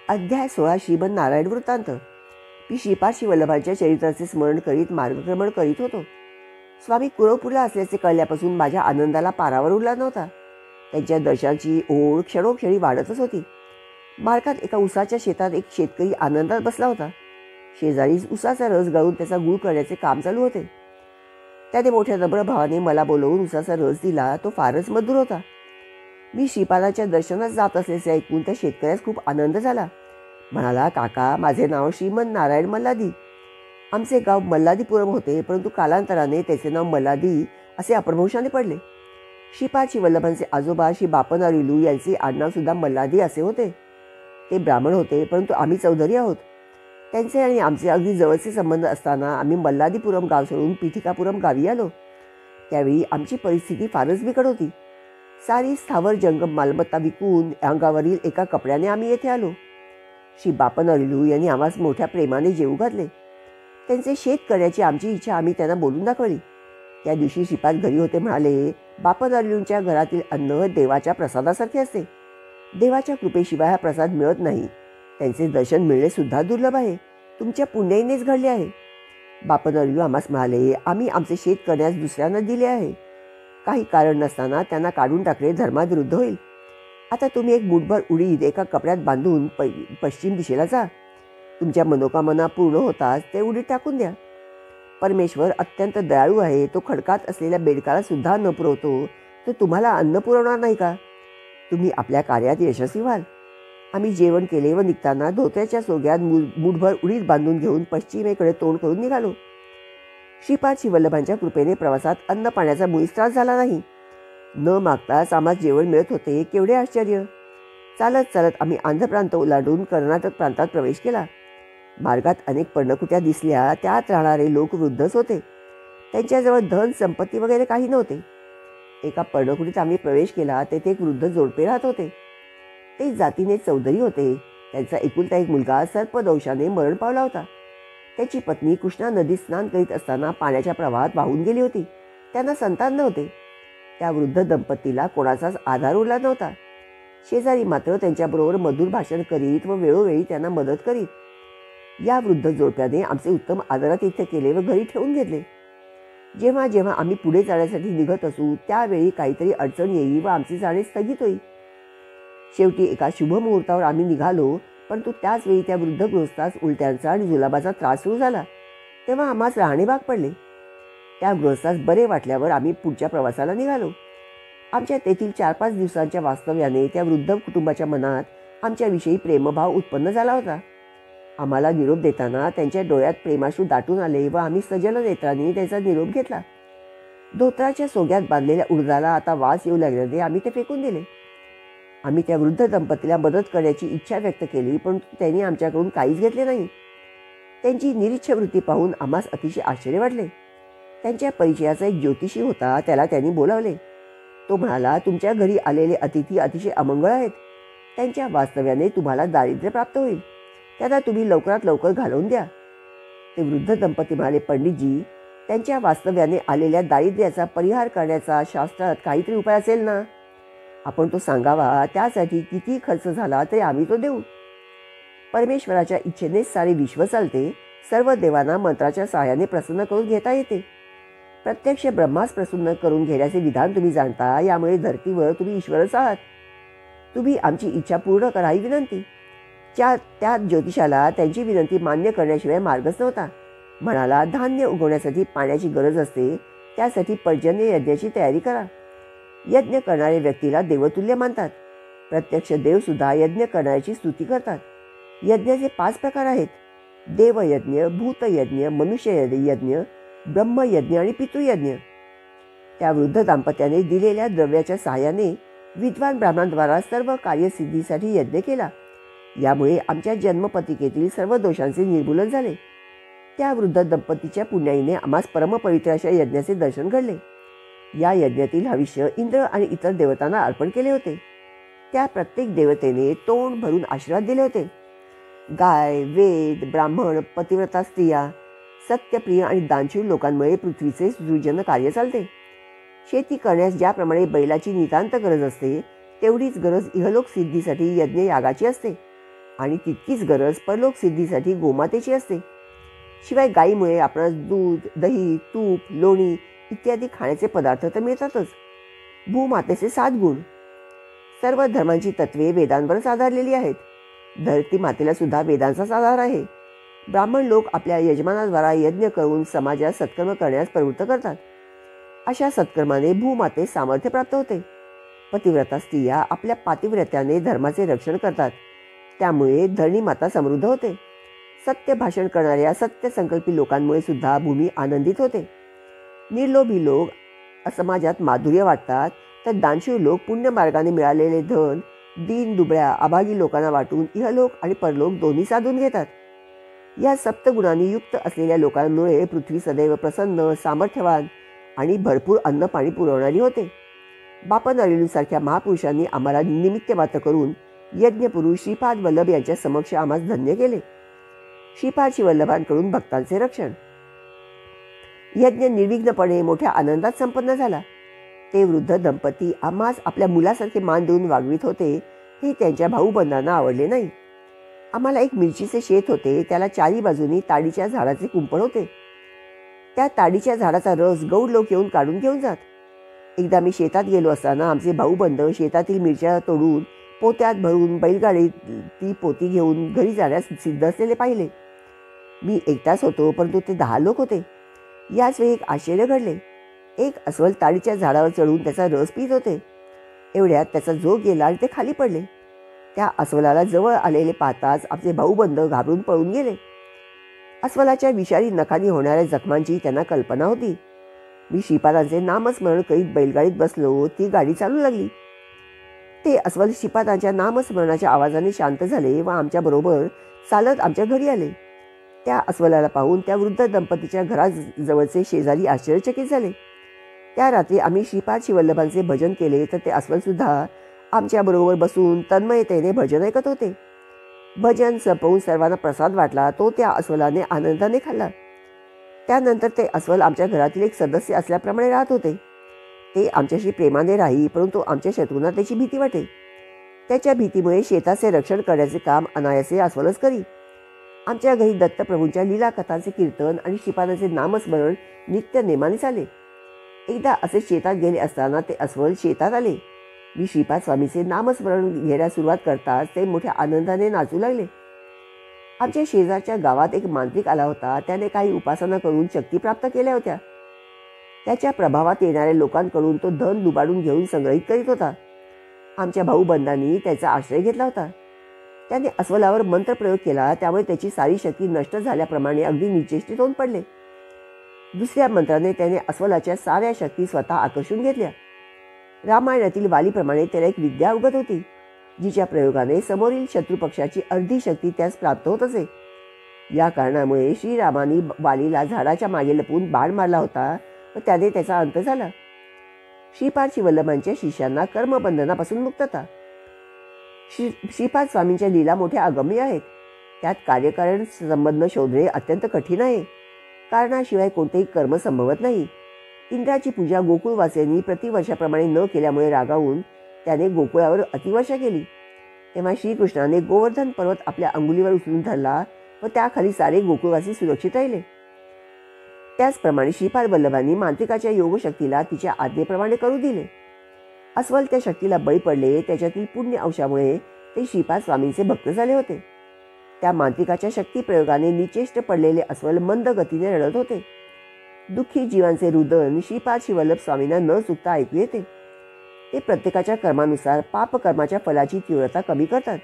अध्याय 16 श्रीमद नारायण वृत्तांत. मी श्रीपाद वल्लभांच्या चरित्राचे स्मरण करीत मार्गक्रमण करीत होतो. स्वामी कुरवपूरला असल्याचे कळल्यापासून माझ्या आनंदाला पारावर उरला नव्हता. त्यांच्या दर्शनाची ओढ क्षणोक्षणी वाढतच होती. मार्गात एका उसाच्या शेतात एक शेतकरी आनंदात बसला होता. शेजारीच उसाचा रस गाळून त्याचा गूळ करण्याचे काम चालू होते. त्याने मोठ्या नम्र भावाने मला बोलवून उसाचा रस दिला. तो फारच मधुर होता. मी श्रीपादाच्या दर्शनात जात असल्याचे ऐकून त्या शेतकऱ्यास खूप आनंद झाला. म्हणाला, काका, माझे नाव श्रीमद नारायण मल्लादी. आमचे गाव मल्लादीपुरम होते, परंतु कालांतराने त्याचे नाव मल्लादी असे अपभ्रंशाने पडले. श्रीपाद वल्लभांचे आजोबा श्री बापन अरिलू यांचे आडनाव सुद्धा मल्लादी असे होते. ते ब्राह्मण होते, परंतु आम्ही चौधरी आहोत. त्यांचे आणि आमचे अगदी जवळचे संबंध असताना आम्ही मल्लादीपुरम गाव सोडून पीठिकापुरम गावी आलो. त्यावेळी आमची परिस्थिती फारच बिकट होती. सारी स्थावर जंगम मालमत्ता विकून अंगावरील एका कपड्याने आम्ही येथे आलो. श्री बापन अरिलू यांनी आम्हास मोठ्या प्रेमाने जेवू घातले. त्यांचे शेत करण्याची आमची इच्छा आम्ही त्यांना बोलून दाखवली. त्या दिवशी श्रीपाद घरी होते. म्हणाले, बापन अरिलूंच्या घरातील अन्न देवाच्या प्रसादासारखे असते. देवाच्या कृपेशिवाय हा प्रसाद मिळत नाही. त्यांचे दर्शन मिळणे सुद्धा दुर्लभ आहे. तुमच्या पुण्याईनेच घडले आहे. बापन अरिलू आम्हास म्हणाले, आम्ही आमचे शेत करण्यास दुसऱ्यांना दिले आहे. काही कारण नसताना त्यांना काढून टाकणे धर्माविरुद्ध होईल. आता तुम्ही एक मुठभर उडीद एका कपड्यात बांधून पश्चिम दिशेला जा. तुमच्या मनोकामना पूर्ण होताच ते उडीद टाकून द्या. परमेश्वर अत्यंत दयाळू आहे. तो खडकात असलेल्या बेडकाला सुद्धा अन्न पुरवतो. तो तुम्हाला अन्न पुरवणार नाही का? तुम्ही आपल्या कार्यात यशस्वी व्हाल. आम्ही जेवण केले व निघताना धोत्याच्या सोग्यात मुठभर उडीद बांधून घेऊन पश्चिमेकडे तोंड करून निघालो. श्रीपाद वल्लभांच्या कृपेने प्रवासात अन्न पाण्याचा मुळीच त्रास झाला नाही. न मागताच आम्हाला जेवण मिळत होते. केवढे आश्चर्य! चालत चालत आम्ही आंध्र प्रांत ओलांडून कर्नाटक प्रांतात प्रवेश केला. मार्गात अनेक पर्णकुट्या दिसल्या. त्यात राहणारे लोक वृद्धच होते. त्यांच्याजवळ धन संपत्ती वगैरे काही नव्हते. एका पर्णकुटीत आम्ही प्रवेश केला. तेथे एक वृद्ध जोडपे राहत होते. ते जातीने चौधरी होते. त्यांचा एकुलता एक मुलगा सर्पदंशाने मरण पावला होता. त्याची पत्नी कृष्णा नदीत स्नान करीत असताना पाण्याच्या प्रवाहात वाहून गेली होती. त्यांना संतान नव्हते. त्या वृद्ध दंपतीला कोणाचाच आधार उरला नव्हता. शेजारी मात्र त्यांच्याबरोबर मधुर भाषण करीत व वेळोवेळी त्यांना मदत करीत. या वृद्ध जोडप्याने आमचे उत्तम आदरातिथ्य केले व घरी ठेवून घेतले. जेव्हा जेव्हा आम्ही पुढे जाण्यासाठी निघत असू त्यावेळी काहीतरी अडचण येई व आमचे जाणे स्थगित होई. शेवटी एका शुभ मुहूर्तावर आम्ही निघालो, परंतु त्याच वेळी त्या वृद्ध गृहस्थास उलट्यांचा आणि जुलाबाचा त्रास सुरू झाला. तेव्हा आम्हास राहणे भाग पडले. त्या गृहस्थास बरे वाटल्यावर आम्ही पुढच्या प्रवासाला निघालो. आमच्या तेथील 4-5 दिवसांच्या वास्तव्याने त्या वृद्ध कुटुंबाच्या मनात आमच्याविषयी प्रेमभाव उत्पन्न झाला होता. आम्हाला निरोप देताना त्यांच्या डोळ्यात प्रेमाश्रू दाटून आले व आम्ही सजल नेत्रांनी त्यांचा निरोप घेतला. धोत्राच्या सोग्यात बांधलेल्या उडदाला आता वास येऊ लागल्याने आम्ही ते फेकून दिले. आम्ही त्या वृद्ध दंपतीला मदत करण्याची इच्छा व्यक्त केली, परंतु त्यांनी आमच्याकडून काहीच घेतले नाही. त्यांची निरीच्छ वृत्ती पाहून आम्हास अतिशय आश्चर्य वाटले. त्यांच्या परिचयाचा एक ज्योतिषी होता. त्याला त्यांनी बोलावले. तो म्हणाला, तुमच्या घरी आलेले अतिथी अतिशय अमंगळ आहेत. त्यांच्या वास्तव्याने तुम्हाला दारिद्र्य प्राप्त होईल. त्यांना तुम्ही लवकरात लवकर घालवून द्या. ते वृद्ध दंपती म्हणाले, पंडितजी, त्यांच्या वास्तव्याने आलेल्या दारिद्र्याचा परिहार करण्याचा शास्त्रात काहीतरी उपाय असेल ना? आपण तो सांगावा. त्यासाठी किती खर्च झाला तरी आम्ही तो देऊ. परमेश्वराच्या इच्छेनेच सारे विश्व चालते. सर्व देवांना मंत्राच्या सहाय्याने प्रसन्न करून घेता येते. प्रत्यक्ष ब्रह्मास प्रसन्न करून घेण्याचे विधान तुम्ही जाणता. यामुळे धर्तीवर तुम्ही ईश्वरच आहात. तुम्ही आमची इच्छा पूर्ण करा ही विनंती. त्या ज्योतिषाला त्यांची विनंती मान्य करण्याशिवाय मार्गच नव्हता. म्हणाला, धान्य उगवण्यासाठी पाण्याची गरज असते. त्यासाठी पर्जन्य यज्ञाची तयारी करा. यज्ञ करणाऱ्या व्यक्तीला देवतुल्य मानतात. प्रत्यक्ष देवसुद्धा यज्ञ करण्याची स्तुती करतात. यज्ञाचे 5 प्रकार आहेत: देवयज्ञ, भूतयज्ञ, मनुष्य यज्ञ, ब्रह्मयज्ञ आणि पितृयज्ञ. त्या वृद्ध दाम्पत्याने दिलेल्या द्रव्याच्या सहाय्याने विद्वान ब्राह्मणांद्वारा सर्व कार्यसिद्धीसाठी यज्ञ केला. यामुळे आमच्या जन्मपत्रिकेतील सर्व दोषांचे निर्मूलन झाले. त्या वृद्ध दंपतीच्या पुण्याईने आम्हास परमपवित्र अशा यज्ञाचे दर्शन घडले. या यज्ञातील हविष्य इंद्र आणि इतर देवतांना अर्पण केले होते. त्या प्रत्येक देवतेने तोंड भरून आशीर्वाद दिले होते. गाय, वेद, ब्राह्मण, पतिव्रता स्त्रिया, सत्यप्रिय आणि दानशूर लोकांमुळे पृथ्वीचे सृजन कार्य चालते. शेती करण्यास ज्याप्रमाणे बैलाची नितांत गरज असते, तेवढीच गरज इहलोक सिद्धीसाठी यज्ञ यागाची असते. आणि तितकीच गरज परलोक सिद्धीसाठी गोमातेची असते. शिवाय गायीमुळे आपणास दूध, दही, तूप, लोणी इत्यादी खाण्याचे पदार्थ तर मिळतातच. भूमातेचे 7 गुण. सर्व धर्मांची तत्वे वेदांवरच आधारलेली आहेत. धरती मातेला सुद्धा वेदांचाच आधार आहे. ब्राह्मण लोक आपल्या यजमानाद्वारा यज्ञ करून समाजात सत्कर्म करण्यास प्रवृत्त करतात. अशा सत्कर्माने भूमातेस सामर्थ्य प्राप्त होते. पतिव्रता स्त्रिया आपल्या पातिव्रत्याने धर्माचे रक्षण करतात. त्यामुळे धरणी माता समृद्ध होते. सत्य भाषण करणाऱ्या सत्य संकल्पी लोकांमुळे सुद्धा भूमी आनंदित होते. निर्लोभी लोक समाजात माधुर्य वाटतात, तर दानशूर लोक पुण्य मार्गाने मिळालेले धन दीन दुबळ्या अभागी लोकांना वाटून इहलोक आणि परलोक दोन्ही साधून घेतात. या सप्तगुणांनी युक्त असलेल्या लोकांमुळे पृथ्वी सदैव प्रसन्न, सामर्थ्यवान आणि भरपूर अन्न पाणी पुरवणारी होते. बापन अरेलूसारख्या महापुरुषांनी आम्हाला निमित्त मात्र करून यज्ञपुरुष श्रीपाद वल्लभ यांच्या समक्ष आम्हास धन्य केले. श्रीपाद वल्लभांकडून भक्तांचे रक्षण. यज्ञ निर्विघ्नपणे मोठ्या आनंदात संपन्न झाला. ते वृद्ध दंपती आम्हास आपल्या मुलासारखे मान देऊन वागवित होते, हे त्यांच्या भाऊबंधांना आवडले नाही. आम्हाला एक मिरचीचे शेत होते. त्याला 4 बाजूनी ताडीच्या झाडाचे कुंपण होते. त्या ताडीच्या झाडाचा रस गौड लोक येऊन काढून घेऊन जात. एकदा मी शेतात गेलो असताना आमचे भाऊबंध शेतातील मिरच्या तोडून पोत्यात भरून बैलगाडीत ती पोती घेऊन घरी जाण्यास सिद्ध असलेले पाहिले. मी एकटाच होतो, परंतु ते 10 लोक होते. याच वेळी एक आश्चर्य घडले. एक अस्वल ताडीच्या झाडावर चढून त्याचा रस पित होते. एवढ्यात त्याचा जोग गेला आणि ते खाली पडले. त्या अस्वलाला जवळ आलेले पाहताच आमचे भाऊबंध घाबरून पळून गेले. अस्वलाच्या विषारी नखांनी होणाऱ्या जखमांची त्यांना कल्पना होती. मी श्रीपादांचे नामस्मरण करीत बैलगाडीत बसलो. ती गाडी चालू लागली. ते अस्वल श्रीपादांच्या नामस्मरणाच्या आवाजाने शांत झाले व आमच्याबरोबर चालत आमच्या घरी आले. त्या अस्वलाला पाहून त्या वृद्ध दंपतीच्या घराजवळचे शेजारी आश्चर्यचकित झाले. त्या रात्री आम्ही श्रीपाद शिवल्लभांचे भजन केले, तर ते अस्वल सुद्धा आमच्याबरोबर बसून तन्मयतेने भजन ऐकत होते. भजन संपवून सर्वांना प्रसाद वाटला. तो त्या अस्वलाने आनंदाने खाल्ला. त्यानंतर ते अस्वल आमच्या घरातील एक सदस्य असल्याप्रमाणे राहत होते. ते आमच्याशी प्रेमाने राही, परंतु आमच्या शत्रूंना त्याची भीती वाटे. त्याच्या भीतीमुळे शेताचे रक्षण करण्याचे काम अनायासे अस्वलच करी. आमच्या घरी दत्तप्रभूंच्या लीला कथांचे कीर्तन आणि श्रीपादांचे नामस्मरण नित्य नेमाने चाले. एकदा असे शेतात गेले असताना ते अस्वल शेतात आले. मी श्रीपाद स्वामीचे नामस्मरण घेण्यास सुरुवात करताच ते मोठ्या आनंदाने नाचू लागले. आमच्या शेजारच्या गावात एक मांत्रिक आला होता. त्याने काही उपासना करून शक्ती प्राप्त केल्या होत्या. त्याच्या प्रभावात येणाऱ्या लोकांकडून तो धन लुबाडून घेऊन संग्रहित करीत होता. आमच्या भाऊबंधांनी त्याचा आश्रय घेतला होता. त्याने अस्वलावर मंत्रप्रयोग केला. त्यामुळे त्याची सारी शक्ती नष्ट झाल्याप्रमाणे अगदी निश्चेष्टित होऊन पडले. दुसऱ्या मंत्राने त्याने अस्वलाच्या साऱ्या शक्ती स्वतः आकर्षून घेतल्या. रामायणातील वालीप्रमाणे त्याला एक विद्या उगत होती, जिच्या प्रयोगाने समोरील शत्रुपक्षाची अर्धी शक्ती त्यास प्राप्त होत असे. या कारणामुळे श्रीरामाने वालीला झाडाच्या मागे लपून बाण मारला होता व त्याने त्याचा अंत झाला. श्रीपाद शिवल्लभांच्या शिष्यांना कर्मबंधनापासून मुक्तता. श्रीपाद स्वामींच्या लीला मोठ्या अगम्य आहेत. त्यात कार्यकारण संबंध शोधणे अत्यंत कठीण आहे. कारणाशिवाय कोणतेही कर्म संभवत नाही. इंद्राची पूजा गोकुळवासियांनी प्रतिवर्षाप्रमाणे न केल्यामुळे रागावून त्याने गोकुळावर अतिवर्षा केली. तेव्हा श्रीकृष्णाने गोवर्धन पर्वत आपल्या अंगुलीवर उचलून धरला व त्याखाली सारे गोकुळवासी सुरक्षित राहिले. त्याचप्रमाणे श्रीपाद वल्लभांनी मांत्रिकाच्या योगशक्तीला तिच्या आज्ञेप्रमाणे करू दिले. अस्वल त्या शक्तीला बळी पडले. त्याच्यातील पुण्य अंशामुळे ते श्रीपाद स्वामींचे भक्त झाले होते. त्या मांत्रिकाच्या शक्तीप्रयोगाने निचेष्ट पडलेले अस्वल मंद गतीने रडत होते. दुःखी जीवांचे रुदन श्रीपाद शिवल्लभ स्वामींना न चुकता ऐकू येते. ते प्रत्येकाच्या कर्मानुसार पापकर्माच्या फलाची तीव्रता कमी करतात.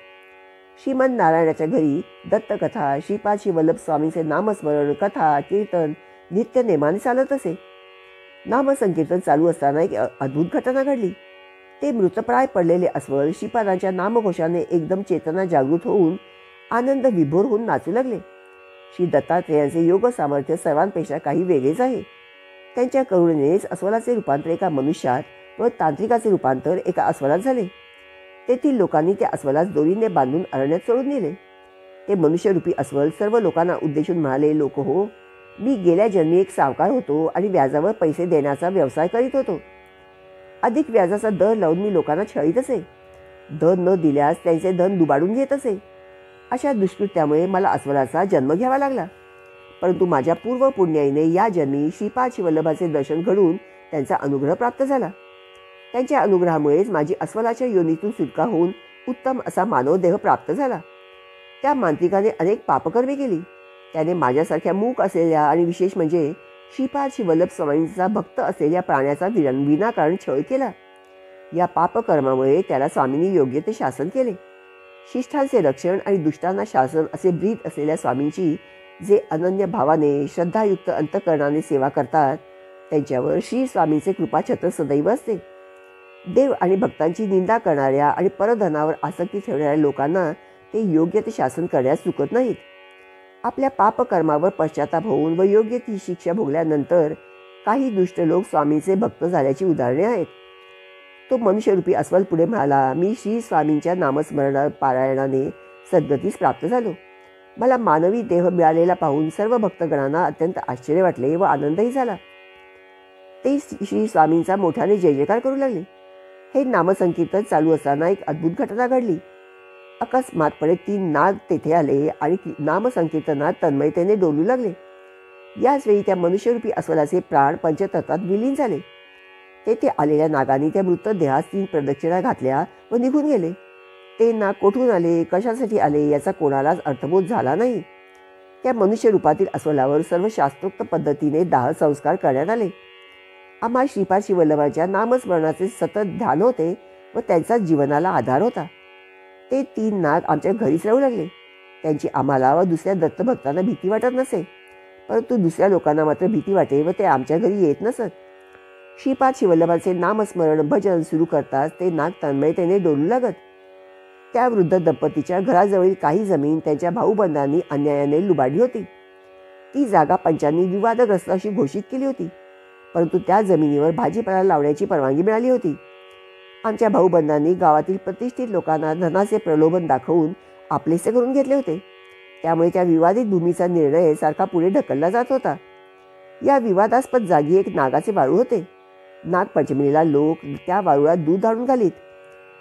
श्रीमंत नारायणाच्या घरी दत्तकथा, श्रीपाद शिवल्लभ स्वामींचे नामस्मरण, कथा, कीर्तन नित्य नेमाने चालत असे. नामसंकीर्तन चालू असताना एक अद्भुत घटना घडली. ते मृतप्राय पडलेले अस्वल श्रीपादांच्या नामघोषाने एकदम चेतना जागृत होऊन आनंद विभोर होऊन नाचू लागले. श्री दत्तात्रेयांचे योग सामर्थ्य सर्वांपेक्षा काही वेगळेच आहे. त्यांच्या करुणेनेच अस्वलाचे रूपांतर एका मनुष्यात व तांत्रिकाचे रूपांतर एका अस्वलात झाले. तेथील लोकांनी त्या अस्वलास दोरीने बांधून अरण्यात सोडून दिले. ते मनुष्यरूपी अस्वल सर्व लोकांना उद्देशून म्हणाले, लोक हो, मी गेल्या जन्मी एक सावकार होतो आणि व्याजावर पैसे देण्याचा व्यवसाय करीत होतो. अधिक व्याजाचा दर लावून मी लोकांना छळीत असे. धन न दिल्यास त्यांचे धन लुबाडून घेत असे. अशा दुष्कृत्यामुळे मला अस्वलाचा जन्म घ्यावा लागला. परंतु माझ्या पूर्व पुण्याईने या जन्मी श्रीपाद श्रीवल्लभाचे दर्शन घडून त्यांचा अनुग्रह प्राप्त झाला. त्यांच्या अनुग्रहामुळेच माझी अस्वलाच्या योनीतून सुटका होऊन उत्तम असा मानव देह प्राप्त झाला. त्या मांत्रिकाने अनेक पापकर्मे केली. त्याने माझ्यासारख्या मूक असलेल्या आणि विशेष म्हणजे श्रीपाद श्रीवल्लभ स्वामींचा भक्त असलेल्या प्राण्याचा विनाकारण छळ केला. या पापकर्मामुळे त्याला स्वामींनी योग्य ते शासन केले. शिष्टांचे रक्षण आणि दुष्टांना शासन असे ब्रीद असलेल्या स्वामींची जे अनन्य भावाने श्रद्धायुक्त अंतःकरणाने सेवा करतात त्यांच्यावर श्री स्वामींचे कृपाछत्र सदैव असते. देव आणि भक्तांची निंदा करणाऱ्या आणि परधनावर आसक्ती ठेवणाऱ्या लोकांना ते योग्य ते शासन करण्यास चुकत नाहीत. आपल्या पापकर्मावर पश्चाताप होऊन व योग्य ती शिक्षा भोगल्यानंतर काही दुष्ट लोक स्वामींचे भक्त झाल्याची उदाहरणे आहेत. तो मनुष्यरूपी अस्वल पुढे म्हणाला, मी श्री स्वामींच्या नामस्मरण पारायणाने सद्गतीस प्राप्त झालो. मला मानवी देह मिळालेला पाहून सर्व भक्तगणांना अत्यंत आश्चर्य वाटले व आनंदही झाला. ते श्री स्वामींचा मोठ्याने जय जयकार करू लागले. हे नामसंकीर्तन चालू असताना एक अद्भुत घटना घडली. अकस्मातपणे 3 नाग तेथे आले आणि नामसंकीर्तनात तन्मयतेने डोलू लागले. याच वेळी त्या मनुष्यरूपी अस्वलाचे प्राण पंचतत्वात विलीन झाले. तेथे आलेल्या नागांनी त्या मृतदेहास 3 प्रदक्षिणा घातल्या व निघून गेले. ते नाग कोठून आले, कशासाठी आले याचा कोणालाच अर्थबोध झाला नाही. त्या मनुष्य रूपातील अस्वलावर सर्व शास्त्रोक्त पद्धतीने दाह संस्कार करण्यात आले. आम्हा श्रीपाद श्रीवल्लभाच्या नामस्मरणाचे सतत ध्यान होते व त्यांचा जीवनाला आधार होता. ते 3 नाग आमच्या घरीच राहू लागले. त्यांची आम्हाला व दुसऱ्या दत्तभक्तांना भीती वाटत नसे, परंतु दुसऱ्या लोकांना मात्र भीती वाटे व ते आमच्या घरी येत नसत. श्रीपाद श्रीवल्लभाचे नामस्मरण भजन सुरू करताच ते नाग तन्मयतेने डोलू लागत. त्या वृद्ध दंपतीच्या घराजवळील काही जमीन त्यांच्या भाऊबंधांनी अन्यायाने लुबाडली होती. ती जागा पंचांनी विवादग्रस्त अशी घोषित केली होती, परंतु त्या जमिनीवर भाजीपाला लावण्याची परवानगी मिळाली होती. आमच्या भाऊबंधांनी गावातील प्रतिष्ठित लोकांना धनाचे प्रलोभन दाखवून आपलेसे करून घेतले होते. त्यामुळे त्या विवादित भूमीचा निर्णय सारखा पुढे ढकलला जात होता. या विवादास्पद जागी एक नागाचे वाळू होते. नागपंचमीला लोक त्या वाळूला दूध आणून घालीत.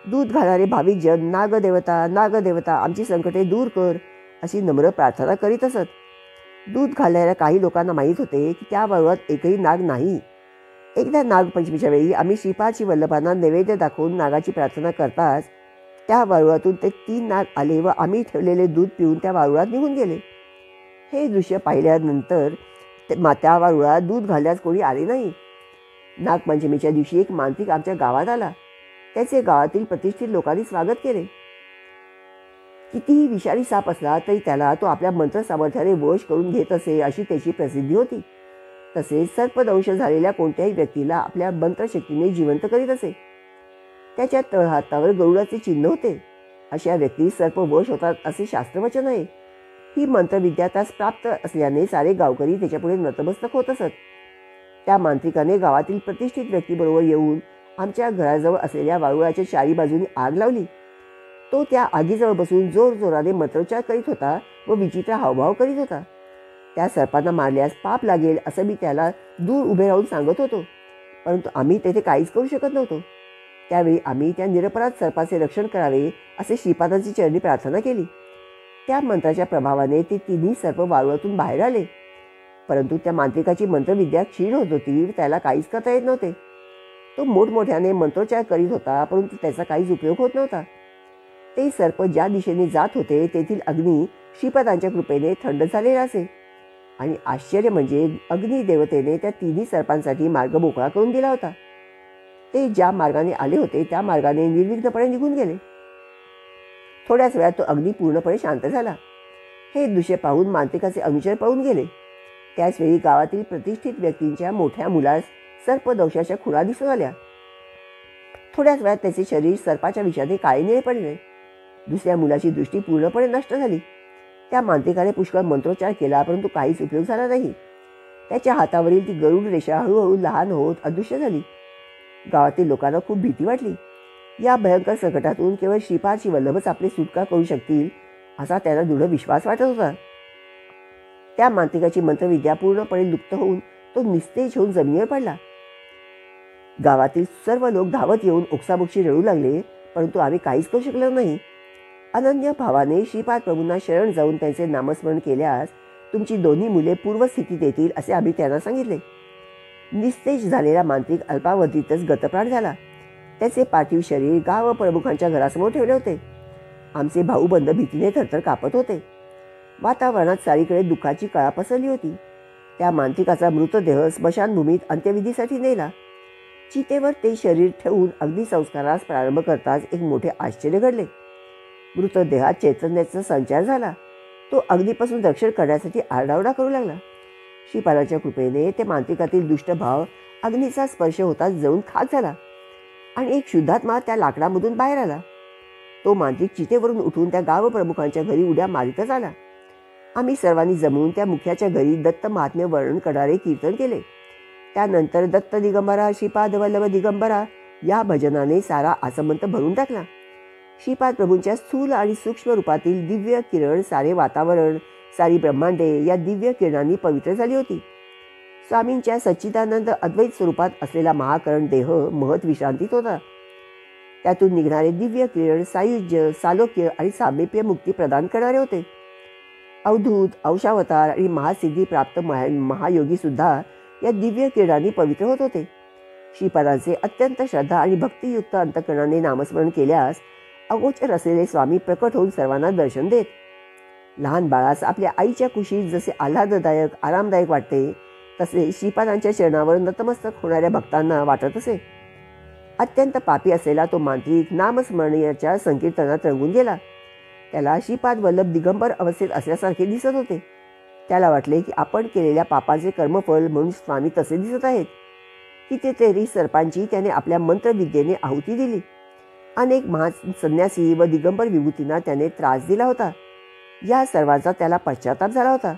दूध घालणारे भाविक जन नागदेवता नागदेवता आमची संकटे दूर कर अशी नम्र प्रार्थना करीत असत. दूध घालणाऱ्या काही लोकांना माहीत होते की त्या वाळूत एकही नाग नाही. एकदा नागपंचमीच्या वेळी आम्ही श्रीपाद श्रीवल्लभांना नैवेद्य दाखवून नागाची प्रार्थना करताच त्या वारुळातून ते 3 नाग आले व आम्ही ठेवलेले दूध पिऊन त्या वारुळात निघून गेले. हे दृश्य पाहिल्यानंतर त्या वारुळात दूध घालण्यास कोणी आले नाही. नागपंचमीच्या दिवशी एक मांत्रिक आमच्या गावात आला. त्याचे गावातील प्रतिष्ठित लोकांनी स्वागत केले. कितीही विषारी साप असला तरी त्याला तो आपल्या मंत्र सामर्थ्याने वश करून घेत असे अशी त्याची प्रसिद्धी होती. तसेच सर्पदंश झालेल्या कोणत्याही व्यक्तीला आपल्या मंत्रशक्तीने जिवंत करीत असे. त्याच्या तळहातावर गरुडाचे चिन्ह होते. अशा व्यक्ती सर्प वश होतात असे शास्त्रवचन आहे. ही मंत्रविद्या त्यास प्राप्त असल्याने सारे गावकरी त्याच्यापुढे नतमस्तक होत असत. त्या मांत्रिकाने गावातील प्रतिष्ठित व्यक्तीबरोबर येऊन आमच्या घराजवळ असलेल्या वारुळाच्या 4 बाजूनी आग लावली. तो त्या आगीजवळ बसून जोरजोराने मंत्रोच्चार करीत होता व विचित्र हावभाव करीत होता. त्या सर्पांना मारल्यास पाप लागेल असं मी त्याला दूर उभे राहून सांगत होतो, परंतु आम्ही तेथे काहीच करू शकत नव्हतो. त्यावेळी आम्ही त्या निरपराध सर्पाचे रक्षण करावे असे श्रीपादांची चरणी प्रार्थना केली. त्या मंत्राच्या प्रभावाने ते 3ही सर्प वारुळातून बाहेर आले. परंतु त्या मांत्रिकाची मंत्रविद्या क्षीण होत होती, त्याला काहीच करता येत नव्हते. तो मोठमोठ्याने मंत्रोच्चार करीत होता, परंतु त्याचा काहीच उपयोग होत नव्हता. ते सर्प ज्या दिशेने जात होते तेथील अग्नी श्रीपादांच्या कृपेने थंड झालेला असे. आणि आश्चर्य म्हणजे अग्निदेवतेने त्या 3ही सर्पांसाठी मार्ग मोकळा करून दिला होता. ते ज्या मार्गाने आले होते त्या मार्गाने निर्विघ्नपणे निघून गेले. थोड्याच वेळात तो अग्नी पूर्णपणे शांत झाला. हे दृश्य पाहून मांत्रिकाचे अनुचर पळून गेले. त्याचवेळी गावातील प्रतिष्ठित व्यक्तींच्या मोठ्या मुलास सर्पदंशाच्या खुणा दिसून आल्या. थोड्याच वेळात त्याचे शरीर सर्पाच्या विषाने काळे निळे पडले. दुसऱ्या मुलाची दृष्टी पूर्णपणे नष्ट झाली. त्या मांत्रिकाने पुष्कळ मंत्रोच्चार केला, परंतु काहीच उपयोग झाला नाही. त्याच्या हातावरील ती गरुड रेषा हळूहळू लहान होत अदृश्य झाली. गावातील लोकांना खूप भीती वाटली. या भयंकर संकटातून केवळ श्रीपाद श्रीवल्लभच आपली सुटका करू शकतील असा त्यांना दृढ विश्वास वाटत होता. त्या मांत्रिकाची मंत्रविद्या पूर्णपणे लुप्त होऊन तो निस्तेज होऊन जमिनीवर पडला. गावातील सर्व लोक धावत येऊन ओक्साबोक्शी रडू लागले, परंतु आम्ही काहीच करू शकलो नाही. अनन्य भावाने श्रीपाद प्रभूंना शरण जाऊन त्यांचे नामस्मरण केल्यास तुमची दोन्ही मुले पूर्वस्थितीत येतील असे आम्ही त्यांना सांगितले. निस्तेज झालेला मांत्रिक अल्पावधीतच गतप्राण झाला. त्याचे पार्थिव शरीर गाव प्रमुखांच्या घरासमोर ठेवले होते. आमचे भाऊबंद भीतीने थरथर कापत होते. वातावरणात चारीकडे दुःखाची कळा पसरली होती. त्या मांत्रिकाचा मृतदेह स्मशानभूमीत अंत्यविधीसाठी नेला. चितेवर ते शरीर ठेवून अग्निसंस्कारास प्रारंभ करताच एक मोठे आश्चर्य घडले. मृतदेहात चैतन्याचा संचार झाला. तो अग्नीपासून रक्षण करण्यासाठी आरडाओरडा करू लागला. श्रीपादाच्या कृपेने ते मांत्रिकातील दुष्टभाव अग्नीचा स्पर्श होताच जळून खाक झाला आणि एक शुद्धात्मा त्या लाकडामधून बाहेर आला. तो मांत्रिक चितेवरून उठून त्या गाव प्रमुखांच्या घरी उड्या मारीतच आला. आम्ही सर्वांनी जमून त्या मुख्याच्या घरी दत्त महात्म्य वर्णन करणारे कीर्तन केले. त्यानंतर दत्त दिगंबरा श्रीपाद वल्लभ दिगंबरा या भजनाने सारा आसमंत भरून टाकला. श्रीपाद प्रभूंच्या स्थूल आणि सूक्ष्म रूपातील दिव्य किरण सारे वातावरण, सारी ब्रह्मांडे या दिव्य किरणांनी पवित्र झाली होती. स्वामींच्या सच्चिदानंद अद्वैत स्वरूपात असलेला महाकरण देह महत् विश्रांतीत होता. त्यातून निघणारे दिव्य किरण सायुज्य, सालोक्य आणि सामिप्य मुक्ती प्रदान करणारे होते. अवधूत, अंशावतार आणि महासिद्धी प्राप्त महायोगी सुद्धा या दिव्य किरणांनी पवित्र होत होते. श्रीपादांचे अत्यंत श्रद्धा आणि भक्तियुक्त अंतःकरणाने नामस्मरण केल्यास अगोचर असलेले स्वामी प्रकट होऊन सर्वांना दर्शन देत. लहान बाळास आपल्या आईच्या कुशीत जसे आल्हाददायक, आरामदायक वाटते, तसे श्रीपादांच्या चरणावर नतमस्तक होणाऱ्या भक्तांना वाटत असे. अत्यंत पापी असलेला तो मांत्रिक नामस्मरणाच्या संकीर्तनात रंगून गेला. त्याला श्रीपाद वल्लभ दिगंबर अवस्थेत असल्यासारखे दिसत होते. त्याला वाटले की आपण केलेल्या पापाचे कर्मफल म्हणून स्वामी तसे दिसत आहेत. कितीतरी सर्पांची त्याने आपल्या मंत्रविद्येने आहुती दिली. अनेक महान संन्यासी व दिगंबर विभूतींना त्याने त्रास दिला होता. या सर्वांचा त्याला पश्चाताप झाला होता.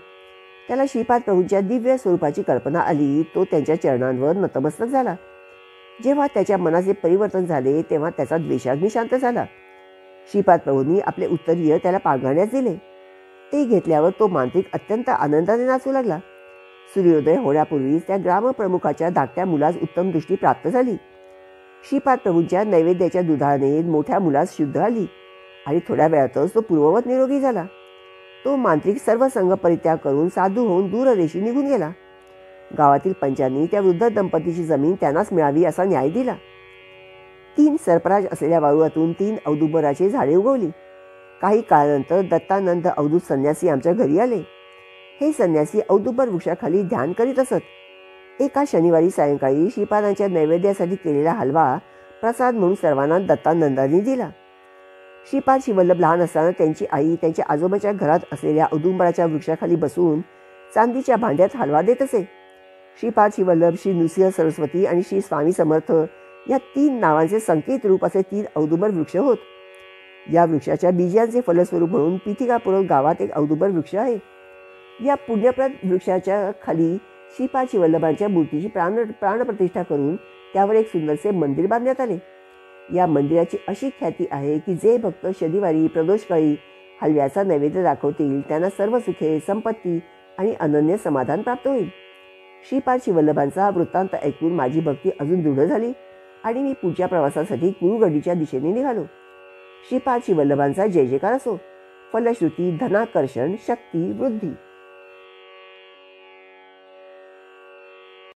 त्याला श्रीपाद प्रभूंच्या दिव्य स्वरूपाची कल्पना आली. तो त्यांच्या चरणांवर नतमस्तक झाला. जेव्हा त्याच्या मनाचे परिवर्तन झाले तेव्हा त्याचा द्वेषाग्नी शांत झाला. श्रीपाद प्रभूंनी आपले उत्तरीय त्याला पांघरण्यास दिले. ते घेतल्यावर तो मांत्रिक अत्यंत आनंदाने नाचू लागला. सूर्योदय होण्यापूर्वीच त्या ग्रामप्रमुखाच्या धाकट्या मुलास उत्तम दृष्टी प्राप्त झाली. श्रीपाद प्रभूंच्या नैवेद्याच्या दुधाने मोठ्या मुलास शुद्ध आली आणि थोड्या वेळातच तो पूर्ववत निरोगी झाला. तो मांत्रिक सर्व संघ परित्याग करून साधू होऊन दूरदेशी निघून गेला. गावातील पंचांनी त्या वृद्ध दंपतीची जमीन त्यांनाच मिळावी असा न्याय दिला. 3 सरपराज असलेल्या वाळूयातून 3 औदुंबराची झाडे उगवली. काही काळानंतर दत्तानंद अवधूत संन्यासी आमच्या घरी आले. हे संन्यासी औदुंबर वृक्षाखाली ध्यान करीत असत. एका शनिवारी सायंकाळी श्रीपादांच्या नैवेद्यासाठी केलेला हलवा प्रसाद म्हणून सर्वांना दत्तानंदांनी दिला. श्रीपाद शिवल्लभ लहान असताना त्यांची आई त्यांच्या आजोबाच्या घरात असलेल्या औदुंबराच्या वृक्षाखाली बसून चांदीच्या भांड्यात हलवा देत असे. श्रीपाद शिवल्लभ, श्री नृसिंह सरस्वती आणि श्री स्वामी समर्थ या 3 नावांचे संकेत रूप असे 3 औदुंबर वृक्ष होत. या वृक्षाच्या बीजांचे फलस्वरूप म्हणून पिथिकापुरम गावात एक औदुंबर वृक्ष आहे. या पुण्यप्रद वृक्षाच्या खाली श्रीपाद शिवल्लभांच्या मूर्तीची प्राणप्रतिष्ठा करून त्यावर एक सुंदरसे मंदिर बांधण्यात आले. या मंदिराची अशी ख्याती आहे की जे भक्त शनिवारी प्रदोषकाळी हलव्याचा नैवेद्य दाखवतील त्यांना सर्व सुखे, संपत्ती आणि अनन्य समाधान प्राप्त होईल. श्रीपाद शिवल्लभांचा वृत्तांत ऐकून माझी भक्ती अजून दृढ झाली आणि मी पुढच्या प्रवासासाठी कुरुगडीच्या दिशेने निघालो. श्रीपाद शिवल्लभांचा जय जयकार असो. फलश्रुती, धनाकर्षण, शक्ती, वृद्धी.